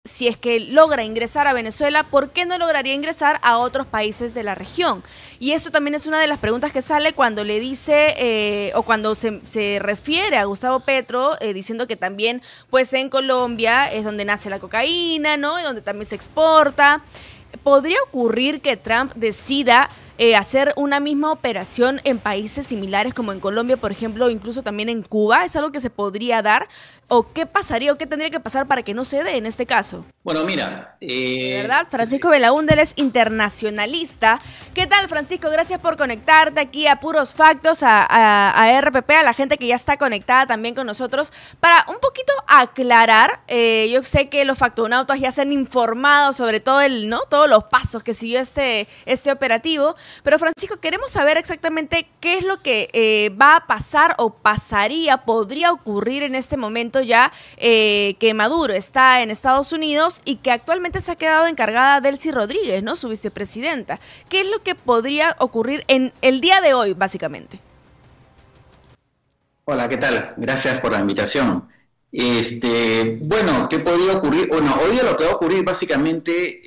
si es que logra ingresar a Venezuela, ¿por qué no lograría ingresar a otros países de la región? Y esto también es una de las preguntas que sale cuando le dice, o cuando se refiere a Gustavo Petro, diciendo que también, pues en Colombia es donde nace la cocaína, ¿no? Y donde también se exporta. ¿Podría ocurrir que Trump decida hacer una misma operación en países similares como en Colombia, por ejemplo, o incluso también en Cuba? ¿Es algo que se podría dar? ¿O qué pasaría o qué tendría que pasar para que no se dé en este caso? Bueno, mira, De verdad, Francisco Belaúnde, él es internacionalista. ¿Qué tal, Francisco? Gracias por conectarte aquí a Puros Factos, a RPP, a la gente que ya está conectada también con nosotros, para un poquito aclarar. Yo sé que los factonautas ya se han informado sobre todo ¿no? Todos los pasos que siguió este operativo, pero Francisco, queremos saber exactamente qué es lo que va a pasar o pasaría, podría ocurrir en este momento ya que Maduro está en Estados Unidos y que actualmente se ha quedado encargada Delcy Rodríguez, ¿no? Su vicepresidenta. ¿Qué es lo que podría ocurrir en el día de hoy, básicamente? hola, ¿qué tal? Gracias por la invitación. Bueno, ¿qué podría ocurrir? Bueno, hoy día lo que va a ocurrir básicamente,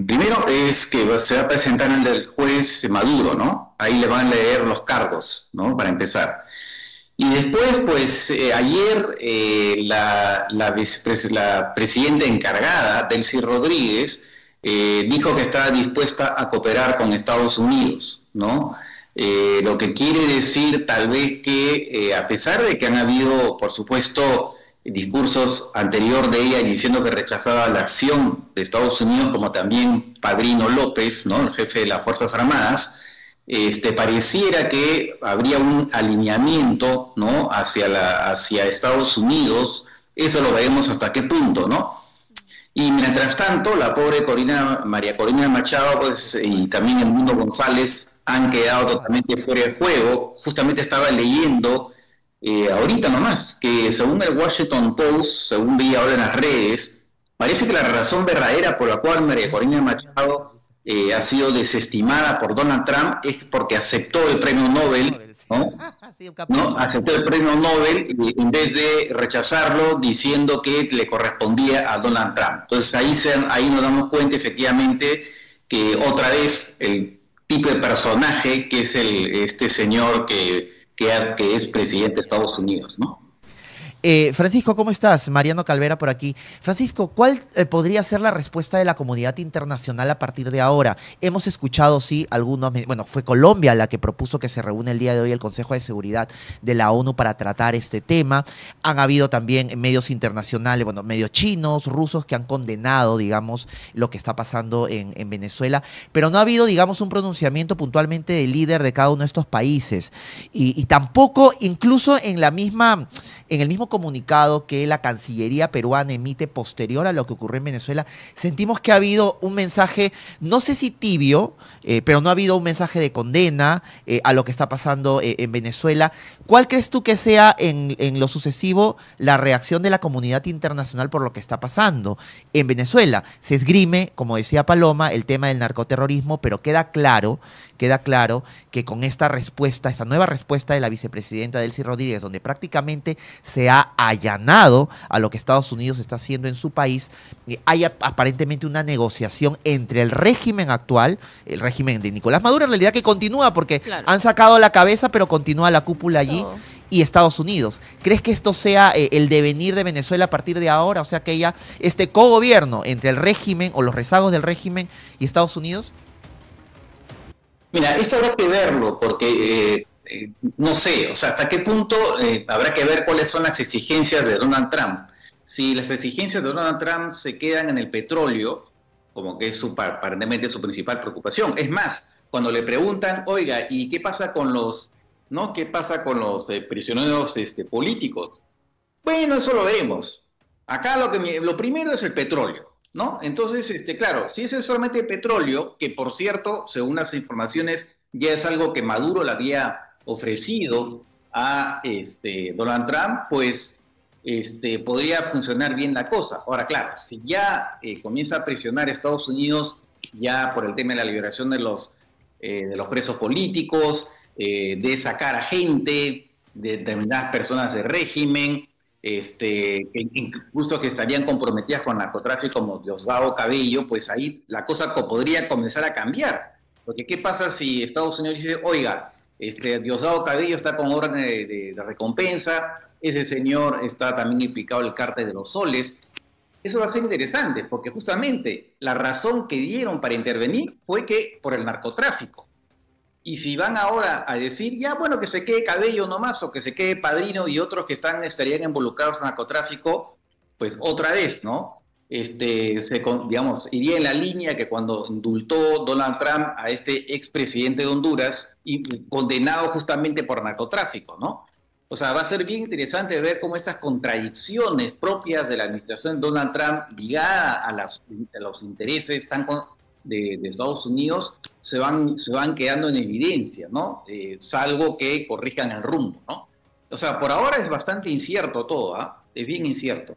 primero es que se va a presentar el juez Maduro, ¿no? Ahí le van a leer los cargos, ¿no? Para empezar. Y después, pues, ayer la presidenta encargada, Delcy Rodríguez, dijo que está dispuesta a cooperar con Estados Unidos, ¿no? Lo que quiere decir tal vez que a pesar de que han habido, por supuesto, discursos anterior de ella diciendo que rechazaba la acción de Estados Unidos, como también Padrino López, ¿no? El jefe de las Fuerzas Armadas, pareciera que habría un alineamiento, ¿no? hacia Estados Unidos. Eso lo veremos hasta qué punto, ¿no? Y mientras tanto, la pobre María Corina Machado, pues, y también el Mundo González han quedado totalmente fuera de juego. Justamente estaba leyendo ahorita nomás que según el Washington Post, según vi ahora en las redes, parece que la razón verdadera por la cual María Corina Machado ha sido desestimada por Donald Trump es porque aceptó el premio Nobel, Nobel, sí. ¿no? Sí, un ¿No? capricho. Aceptó el premio Nobel en vez de rechazarlo diciendo que le correspondía a Donald Trump. Entonces ahí nos damos cuenta efectivamente que otra vez el tipo de personaje que es este señor que es presidente de Estados Unidos, ¿no? Francisco, ¿cómo estás? Mariano Calvera por aquí. Francisco, ¿cuál podría ser la respuesta de la comunidad internacional a partir de ahora? Hemos escuchado, sí, algunos, bueno, fue Colombia la que propuso que se reúne el día de hoy el Consejo de Seguridad de la ONU para tratar este tema. Han habido también medios internacionales, bueno, medios chinos, rusos, que han condenado, digamos, lo que está pasando en Venezuela, pero no ha habido, digamos, un pronunciamiento puntualmente del líder de cada uno de estos países. Y tampoco, incluso en el mismo comunicado que la Cancillería peruana emite posterior a lo que ocurrió en Venezuela, sentimos que ha habido un mensaje, no sé si tibio, pero no ha habido un mensaje de condena a lo que está pasando en Venezuela. ¿Cuál crees tú que sea en lo sucesivo la reacción de la comunidad internacional por lo que está pasando en Venezuela? Se esgrime, como decía Paloma, el tema del narcoterrorismo, pero queda claro que con esta respuesta, esta nueva respuesta de la vicepresidenta Delcy Rodríguez, donde prácticamente se ha allanado a lo que Estados Unidos está haciendo en su país, hay aparentemente una negociación entre el régimen actual, el régimen de Nicolás Maduro, en realidad que continúa, porque Claro. han sacado la cabeza, pero continúa la cúpula allí, Oh. y Estados Unidos. ¿Crees que esto sea el devenir de Venezuela a partir de ahora? O sea, que haya este cogobierno entre el régimen o los rezagos del régimen y Estados Unidos. Mira, esto habrá que verlo porque no sé, o sea, hasta qué punto habrá que ver cuáles son las exigencias de Donald Trump. Si las exigencias de Donald Trump se quedan en el petróleo, como que es aparentemente su principal preocupación. Es más, cuando le preguntan, oiga, ¿y qué pasa con los, no? ¿Qué pasa con los prisioneros políticos? Bueno, eso lo veremos. Acá lo primero es el petróleo, ¿no? Entonces, claro, si es solamente petróleo, que por cierto, según las informaciones, ya es algo que Maduro le había ofrecido a Donald Trump, pues podría funcionar bien la cosa. Ahora, claro, si ya comienza a presionar a Estados Unidos ya por el tema de la liberación de los presos políticos, de sacar a gente, de determinadas personas del régimen, que incluso que estarían comprometidas con narcotráfico como Diosdado Cabello, pues ahí la cosa podría comenzar a cambiar. Porque ¿qué pasa si Estados Unidos dice, oiga, Diosdado Cabello está con orden de recompensa, ese señor está también implicado en el cártel de los soles? Eso va a ser interesante, porque justamente la razón que dieron para intervenir fue que por el narcotráfico. Y si van ahora a decir, ya bueno, que se quede Cabello nomás, o que se quede Padrino y otros que estarían involucrados en narcotráfico, pues otra vez, ¿no? Digamos, iría en la línea que cuando indultó Donald Trump a este expresidente de Honduras, y condenado justamente por narcotráfico, ¿no? O sea, va a ser bien interesante ver cómo esas contradicciones propias de la administración de Donald Trump, ligada a los intereses de Estados Unidos, se van quedando en evidencia, ¿no? Salvo que corrijan el rumbo, ¿no? O sea, por ahora es bastante incierto todo, ¿ah? Es bien incierto.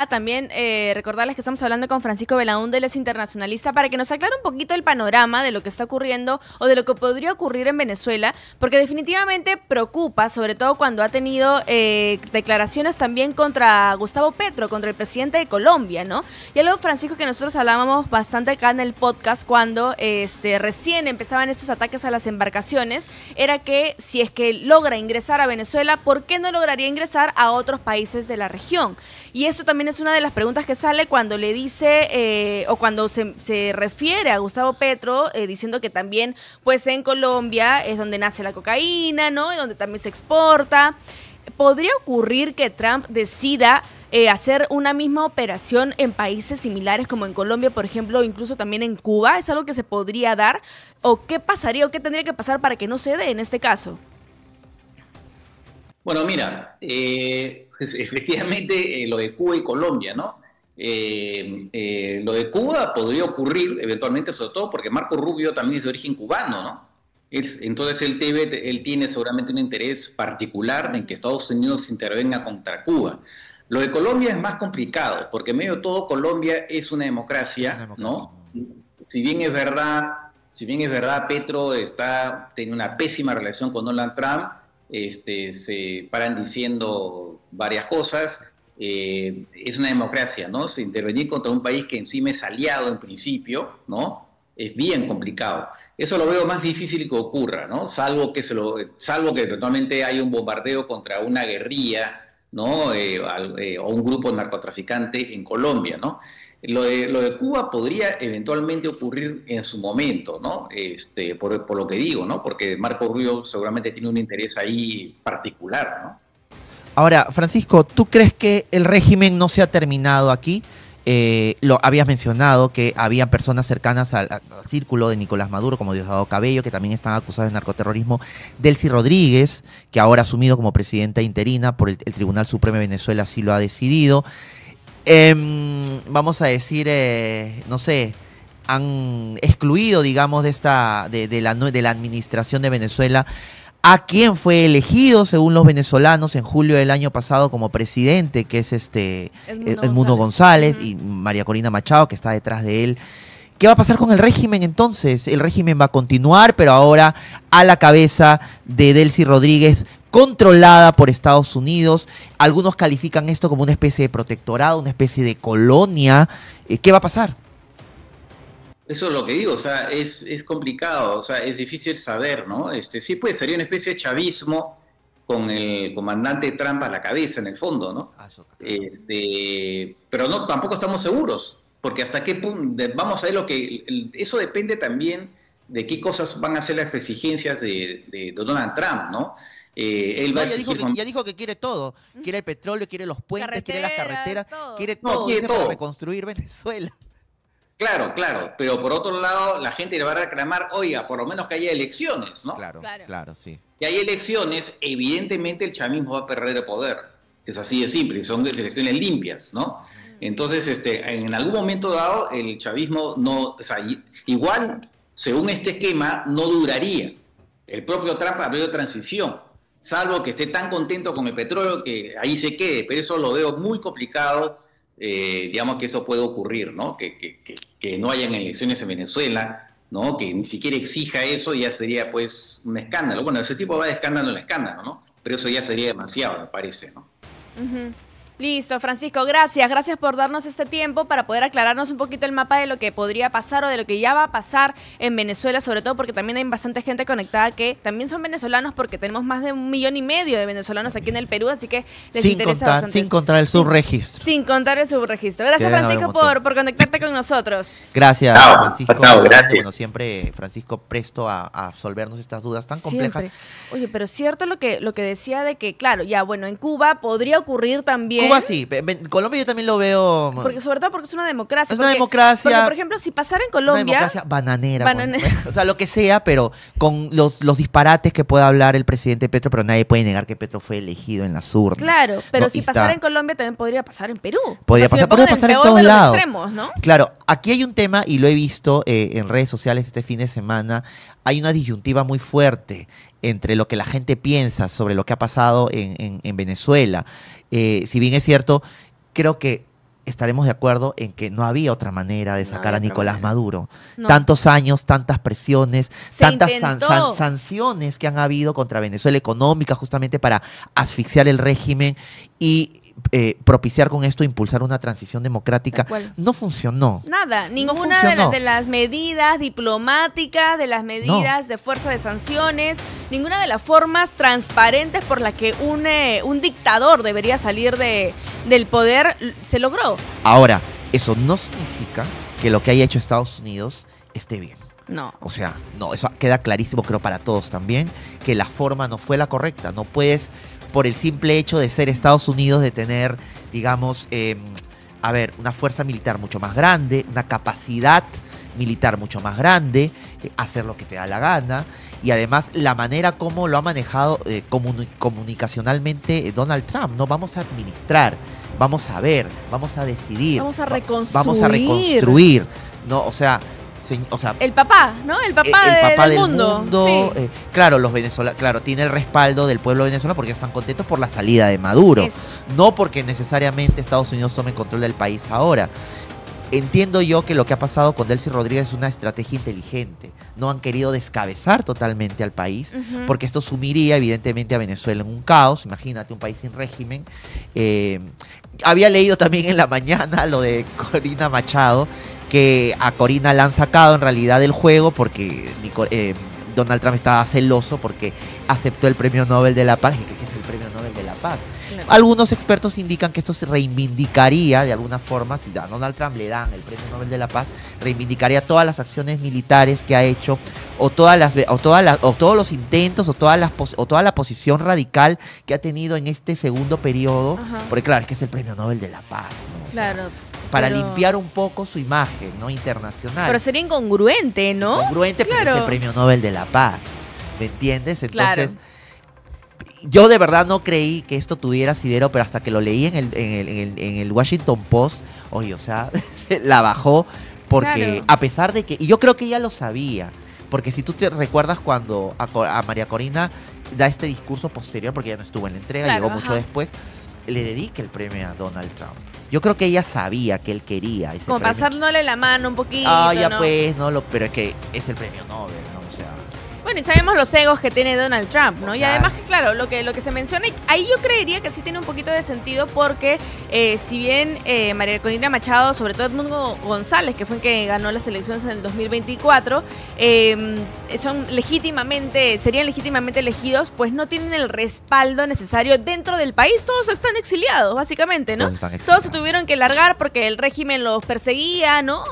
También recordarles que estamos hablando con Francisco Belaúnde, él es internacionalista, para que nos aclare un poquito el panorama de lo que está ocurriendo o de lo que podría ocurrir en Venezuela, porque definitivamente preocupa, sobre todo cuando ha tenido declaraciones también contra Gustavo Petro, contra el presidente de Colombia, ¿no? Y algo, Francisco, que nosotros hablábamos bastante acá en el podcast cuando recién empezaban estos ataques a las embarcaciones, era que si es que logra ingresar a Venezuela, ¿por qué no lograría ingresar a otros países de la región? Y esto también es una de las preguntas que sale cuando le dice o cuando se refiere a Gustavo Petro diciendo que también pues en Colombia es donde nace la cocaína, ¿no? Y donde también se exporta. ¿Podría ocurrir que Trump decida hacer una misma operación en países similares como en Colombia, por ejemplo, o incluso también en Cuba? ¿Es algo que se podría dar? ¿O qué pasaría o qué tendría que pasar para que no se dé en este caso? Bueno, mira, pues, efectivamente lo de Cuba y Colombia, ¿no? Lo de Cuba podría ocurrir eventualmente, sobre todo porque Marco Rubio también es de origen cubano, ¿no? Entonces él tiene seguramente un interés particular en que Estados Unidos intervenga contra Cuba. Lo de Colombia es más complicado, porque en medio de todo Colombia es una democracia, ¿no? Si bien es verdad, Petro tiene una pésima relación con Donald Trump, se paran diciendo varias cosas. Es una democracia, ¿no? Se intervenir contra un país que encima es aliado en principio, ¿no? Es bien complicado. Eso lo veo más difícil que ocurra, ¿no? Salvo que eventualmente haya un bombardeo contra una guerrilla, ¿no? O un grupo narcotraficante en Colombia, ¿no? Lo de Cuba podría eventualmente ocurrir en su momento, ¿no? Por lo que digo, ¿no? Porque Marco Rubio seguramente tiene un interés ahí particular, ¿no? Ahora, Francisco, ¿tú crees que el régimen no se ha terminado aquí? Lo habías mencionado que había personas cercanas al círculo de Nicolás Maduro, como Diosdado Cabello, que también están acusados de narcoterrorismo. Delcy Rodríguez, que ahora ha asumido como presidenta interina por el Tribunal Supremo de Venezuela, así lo ha decidido. Vamos a decir, no sé, han excluido, digamos, de la administración de Venezuela a quien fue elegido, según los venezolanos, en julio del año pasado como presidente, que es Edmundo González y María Corina Machado, que está detrás de él. ¿Qué va a pasar con el régimen entonces? El régimen va a continuar, pero ahora a la cabeza de Delcy Rodríguez, controlada por Estados Unidos. Algunos califican esto como una especie de protectorado, una especie de colonia. ¿Qué va a pasar? Eso es lo que digo, o sea, es complicado, o sea, es difícil saber, ¿no? Sí, pues sería una especie de chavismo con el comandante Trump a la cabeza, en el fondo, ¿no? Pero no, tampoco estamos seguros, porque hasta qué punto, vamos a ver eso depende también de qué cosas van a ser las exigencias de Donald Trump, ¿no? Él va a exigir ya dijo que quiere todo, quiere el petróleo, quiere los puentes, quiere las carreteras, todo. quiere todo, quiere para todo. reconstruir Venezuela. Claro, pero por otro lado la gente le va a reclamar, oiga, por lo menos que haya elecciones, ¿no? Claro, sí. Si hay elecciones, evidentemente el chavismo va a perder el poder. Es así de simple, son elecciones limpias, ¿no? Entonces, en algún momento dado, el chavismo no, o sea, igual, según este esquema, no duraría. El propio Trump habló de transición, salvo que esté tan contento con el petróleo que ahí se quede, pero eso lo veo muy complicado. Digamos que eso puede ocurrir, ¿no? Que no hayan elecciones en Venezuela, ¿no? Que ni siquiera exija eso, ya sería pues un escándalo. Bueno, ese tipo va de escándalo en escándalo, ¿no? pero eso ya sería demasiado, me parece, ¿no? Ujú. Listo, Francisco, gracias. Gracias por darnos este tiempo para poder aclararnos un poquito el mapa de lo que podría pasar o de lo que ya va a pasar en Venezuela, sobre todo porque también hay bastante gente conectada que también son venezolanos, porque tenemos más de 1,5 millones de venezolanos aquí en el Perú, así que les interesa bastante. Sin contar el subregistro. Sin contar el subregistro. Gracias, Francisco, por conectarte con nosotros. Gracias, Chao, Francisco. chao, gracias. Bueno, siempre Francisco presto a absolvernos estas dudas tan complejas. Siempre. Oye, pero es cierto lo que decía de que, claro, ya, bueno, en Cuba podría ocurrir también. Cuba sí, Colombia yo también lo veo. Porque, sobre todo porque es una democracia. Es una democracia. Porque, por ejemplo, si pasara en Colombia. Una democracia bananera. O sea, lo que sea, pero con los disparates que pueda hablar el presidente Petro, pero nadie puede negar que Petro fue elegido en las urnas. Claro, pero No, si y pasara está- en Colombia también podría pasar en Perú. Podría O sea, si me pasar, pongo podría pasar en el peor todos de los lados. extremos, ¿no? Claro, aquí hay un tema, y lo he visto en redes sociales este fin de semana, hay una disyuntiva muy fuerte entre lo que la gente piensa sobre lo que ha pasado en Venezuela. Si bien es cierto, creo que estaremos de acuerdo en que no había otra manera de No sacar había a otra Nicolás manera. Maduro. No. Tantos años, tantas presiones, Se tantas intentó. sanciones que han habido contra Venezuela económicas justamente para asfixiar el régimen y propiciar con esto, impulsar una transición democrática. Tal cual. No funcionó. Nada, ninguna funcionó. de las medidas diplomáticas, de las medidas de fuerza de sanciones, ninguna de las formas transparentes por las que un dictador debería salir del poder se logró. Ahora, eso no significa que lo que haya hecho Estados Unidos esté bien. No. O sea, no, eso queda clarísimo, creo, para todos también, que la forma no fue la correcta. No puedes, por el simple hecho de ser Estados Unidos, de tener, digamos, una fuerza militar mucho más grande, una capacidad militar mucho más grande, hacer lo que te da la gana. Y además, la manera como lo ha manejado comunicacionalmente Donald Trump, ¿no? Vamos a administrar, vamos a ver, vamos a decidir. Vamos a Vamos a reconstruir, ¿no? O sea, El papá, ¿no? El papá, del mundo. Sí. Claro, los venezolanos, claro, tiene el respaldo del pueblo venezolano porque están contentos por la salida de Maduro. Eso. No porque necesariamente Estados Unidos tome control del país ahora. Entiendo yo que lo que ha pasado con Delcy Rodríguez es una estrategia inteligente. No han querido descabezar totalmente al país, Ujú. porque esto sumiría evidentemente a Venezuela en un caos. Imagínate, un país sin régimen. Había leído también en la mañana lo de Corina Machado, que a Corina la han sacado en realidad del juego porque Donald Trump estaba celoso porque aceptó el Premio Nobel de la Paz. ¿Y qué es el Premio Nobel de la Paz? Claro. Algunos expertos indican que esto se reivindicaría de alguna forma, si a Donald Trump le dan el Premio Nobel de la Paz, reivindicaría todas las acciones militares que ha hecho, o todos los intentos, o toda la posición radical que ha tenido en este segundo periodo, Ajá. porque claro, es que es el Premio Nobel de la Paz, ¿no? O sea, Claro. para pero- limpiar un poco su imagen, ¿no? Internacional. Pero sería incongruente, ¿no? Congruente, pero es Claro. el Premio Nobel de la Paz. ¿Me entiendes? Entonces, Claro. yo de verdad no creí que esto tuviera asidero, pero hasta que lo leí en el Washington Post, oye, o sea, la bajó porque Claro. a pesar de que, y yo creo que ella lo sabía, porque si tú te recuerdas cuando a María Corina da este discurso posterior, porque ella no estuvo en la entrega, Claro, llegó mucho ajá. después, le dedica el premio a Donald Trump. Yo creo que ella sabía que él quería ese Como premio. pasándole la mano un poquito, Ya ¿no? pues, pero es que es el premio Nobel, ¿no? O sea, Bueno, y sabemos los egos que tiene Donald Trump, ¿no? Y Claro. además que, claro, lo que se menciona, ahí yo creería que sí tiene un poquito de sentido porque si bien María Corina Machado, sobre todo Edmundo González, que fue el que ganó las elecciones en el 2024, serían legítimamente elegidos, pues no tienen el respaldo necesario dentro del país. Todos están exiliados, básicamente, ¿no? Todos están Todos se exiliados. tuvieron que largar porque el régimen los perseguía, ¿no?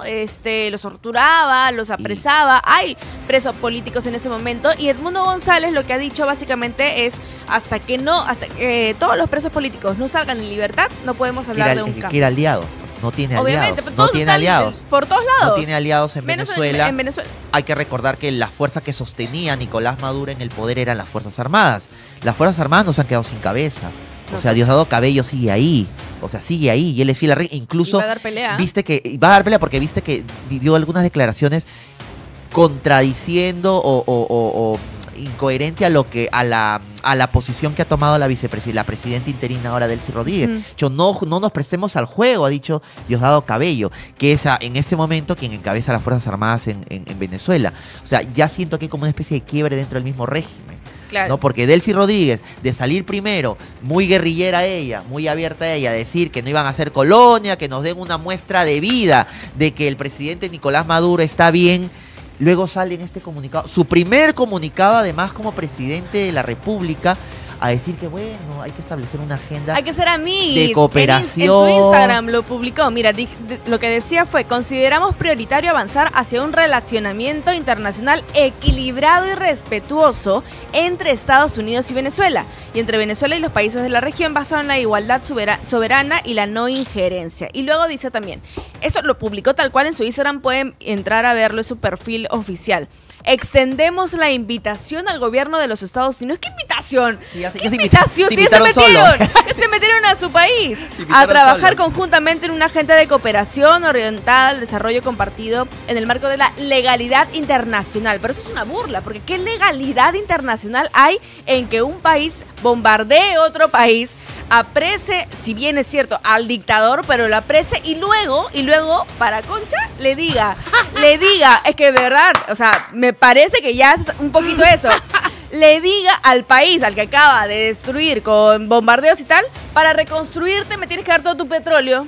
Los torturaba, los apresaba. Hay presos políticos en ese momento. Y Edmundo González lo que ha dicho básicamente es hasta que todos los presos políticos no salgan en libertad, no podemos hablar de un cambio. quiere aliados. No tiene Obviamente, aliados. pero No todos tiene están aliados. por todos lados. No tiene aliados en Menos Venezuela. en Venezuela. Hay que recordar que la fuerza que sostenía a Nicolás Maduro en el poder eran las Fuerzas Armadas. Las Fuerzas Armadas no se han quedado sin cabeza. O sea, Diosdado Cabello sigue ahí. O sea, sigue ahí. Y él es fiel a incluso Y va a dar pelea. va a dar pelea porque viste que dio algunas declaraciones contradiciendo o incoherente a la posición que ha tomado la presidenta interina ahora, Delcy Rodríguez. Ujú. Dicho, no nos prestemos al juego, ha dicho Diosdado Cabello, que es en este momento quien encabeza las Fuerzas Armadas en Venezuela. O sea, ya siento que hay como una especie de quiebre dentro del mismo régimen. Claro. ¿no? Porque Delcy Rodríguez, de salir primero, muy guerrillera ella, muy abierta ella, decir que no iban a hacer colonia, que nos den una muestra de vida, de que el presidente Nicolás Maduro está bien. Luego sale en este comunicado, su primer comunicado además como presidente de la República, a decir que bueno, hay que establecer una agenda hay que ser amigos. de cooperación. En su Instagram lo publicó. Mira, lo que decía fue: consideramos prioritario avanzar hacia un relacionamiento internacional equilibrado y respetuoso entre Estados Unidos y Venezuela, y entre Venezuela y los países de la región, basado en la igualdad soberana y la no injerencia. Y luego dice también, eso lo publicó tal cual en su Instagram, pueden entrar a verlo en su perfil oficial. Extendemos la invitación al gobierno de los Estados Unidos. ¿Qué invitación? ¿Qué invitación? Se Sí, invitaron que se metieron a su país a trabajar conjuntamente en una agenda de cooperación orientada al desarrollo compartido en el marco de la legalidad internacional. Pero eso es una burla, porque ¿qué legalidad internacional hay en que un país bombardee otro país, aprese, si bien es cierto, al dictador, pero lo aprese y luego, para concha, le diga, es que de verdad, o sea, me parece que ya es un poquito eso, le diga al país al que acaba de destruir con bombardeos y tal, para reconstruirte me tienes que dar todo tu petróleo?